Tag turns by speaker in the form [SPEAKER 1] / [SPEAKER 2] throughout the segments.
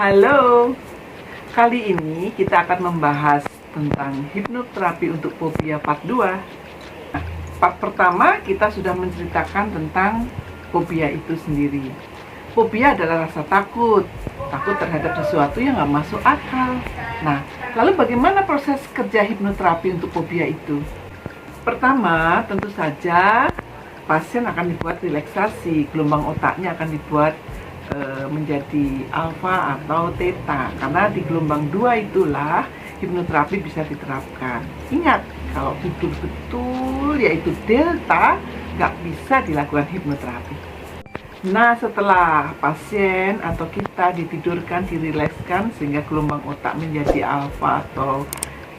[SPEAKER 1] Halo, kali ini kita akan membahas tentang hipnoterapi untuk fobia part 2. Part pertama kita sudah menceritakan tentang fobia itu sendiri. Fobia adalah rasa takut terhadap sesuatu yang nggak masuk akal. Nah, lalu bagaimana proses kerja hipnoterapi untuk fobia itu? Pertama, tentu saja pasien akan dibuat relaksasi, gelombang otaknya akan dibuat menjadi alfa atau theta, karena di gelombang 2 itulah hipnoterapi bisa diterapkan. Ingat, kalau betul-betul yaitu delta, nggak bisa dilakukan hipnoterapi. Nah, setelah pasien atau kita ditidurkan, dirilekskan sehingga gelombang otak menjadi alfa atau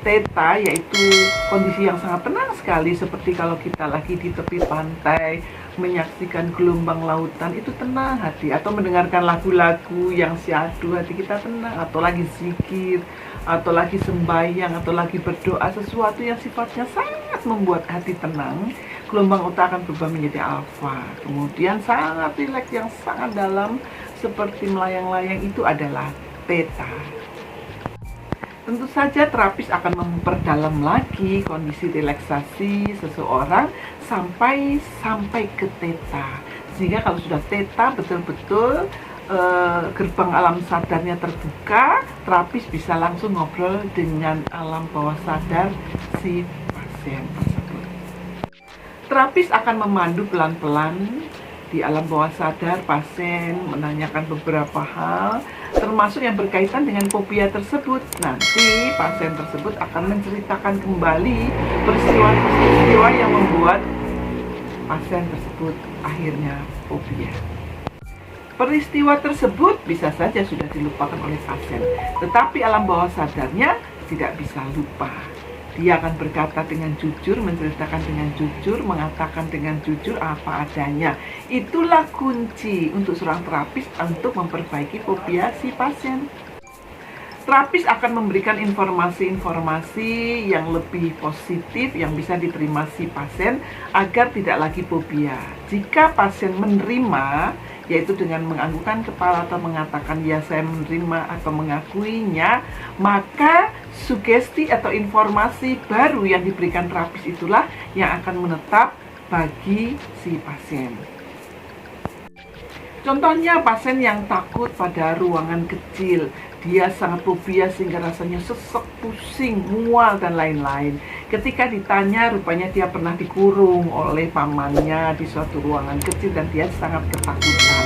[SPEAKER 1] theta, yaitu kondisi yang sangat tenang sekali, seperti kalau kita lagi di tepi pantai menyaksikan gelombang lautan, itu tenang hati, atau mendengarkan lagu-lagu yang syahdu, hati kita tenang, atau lagi zikir, atau lagi sembahyang, atau lagi berdoa, sesuatu yang sifatnya sangat membuat hati tenang, gelombang otak akan berubah menjadi alfa. Kemudian sangat rileks yang sangat dalam seperti melayang-layang, itu adalah theta. Tentu saja terapis akan memperdalam lagi kondisi relaksasi seseorang sampai ke theta. Sehingga kalau sudah theta betul-betul gerbang alam sadarnya terbuka, terapis bisa langsung ngobrol dengan alam bawah sadar si pasien tersebut. Terapis akan memandu pelan-pelan di alam bawah sadar pasien, menanyakan beberapa hal termasuk yang berkaitan dengan fobia tersebut. Nanti pasien tersebut akan menceritakan kembali peristiwa-peristiwa yang membuat pasien tersebut akhirnya fobia. Peristiwa tersebut bisa saja sudah dilupakan oleh pasien, tetapi alam bawah sadarnya tidak bisa lupa. Dia akan berkata dengan jujur, menceritakan dengan jujur, mengatakan dengan jujur apa adanya. Itulah kunci untuk seorang terapis untuk memperbaiki fobia si pasien. Terapis akan memberikan informasi-informasi yang lebih positif yang bisa diterima si pasien agar tidak lagi fobia. Jika pasien menerima, yaitu dengan menganggukkan kepala atau mengatakan ya saya menerima atau mengakuinya, maka sugesti atau informasi baru yang diberikan terapis itulah yang akan menetap bagi si pasien. Contohnya pasien yang takut pada ruangan kecil, dia sangat fobia sehingga rasanya sesek, pusing, mual, dan lain-lain. Ketika ditanya, rupanya dia pernah dikurung oleh pamannya di suatu ruangan kecil dan dia sangat ketakutan.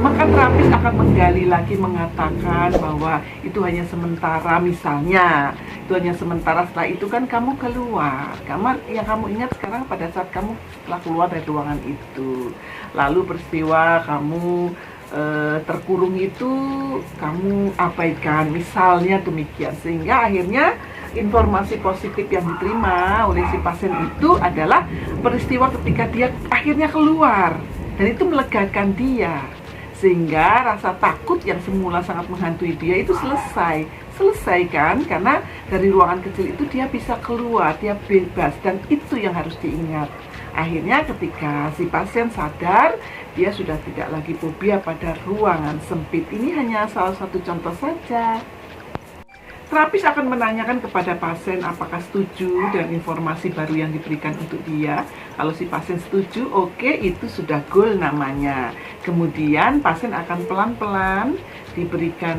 [SPEAKER 1] Maka terapis akan menggali lagi, mengatakan bahwa itu hanya sementara, misalnya itu hanya sementara, setelah itu kan kamu keluar. Yang kamu ingat sekarang pada saat kamu setelah keluar dari ruangan itu, lalu peristiwa kamu terkurung itu kamu abaikan, misalnya demikian. Sehingga akhirnya informasi positif yang diterima oleh si pasien itu adalah peristiwa ketika dia akhirnya keluar, dan itu melegakan dia, sehingga rasa takut yang semula sangat menghantui dia itu selesai kan, karena dari ruangan kecil itu dia bisa keluar, dia bebas, dan itu yang harus diingat. Akhirnya ketika si pasien sadar, dia sudah tidak lagi fobia pada ruangan sempit. Ini hanya salah satu contoh saja. Terapis akan menanyakan kepada pasien apakah setuju dengan informasi baru yang diberikan untuk dia. Kalau si pasien setuju, oke, itu sudah goal namanya. Kemudian pasien akan pelan-pelan diberikan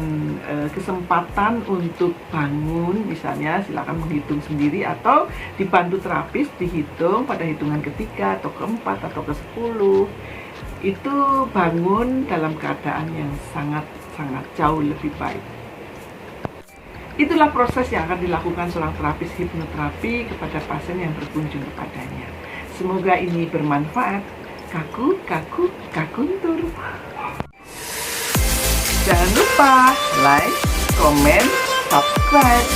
[SPEAKER 1] kesempatan untuk bangun, misalnya silakan menghitung sendiri atau dibantu terapis dihitung pada hitungan ketiga atau keempat atau ke-10. Itu bangun dalam keadaan yang sangat jauh lebih baik. Itulah proses yang akan dilakukan seorang terapis hipnoterapi kepada pasien yang berkunjung kepadanya. Semoga ini bermanfaat. Kakuntur. Jangan lupa like, comment, subscribe.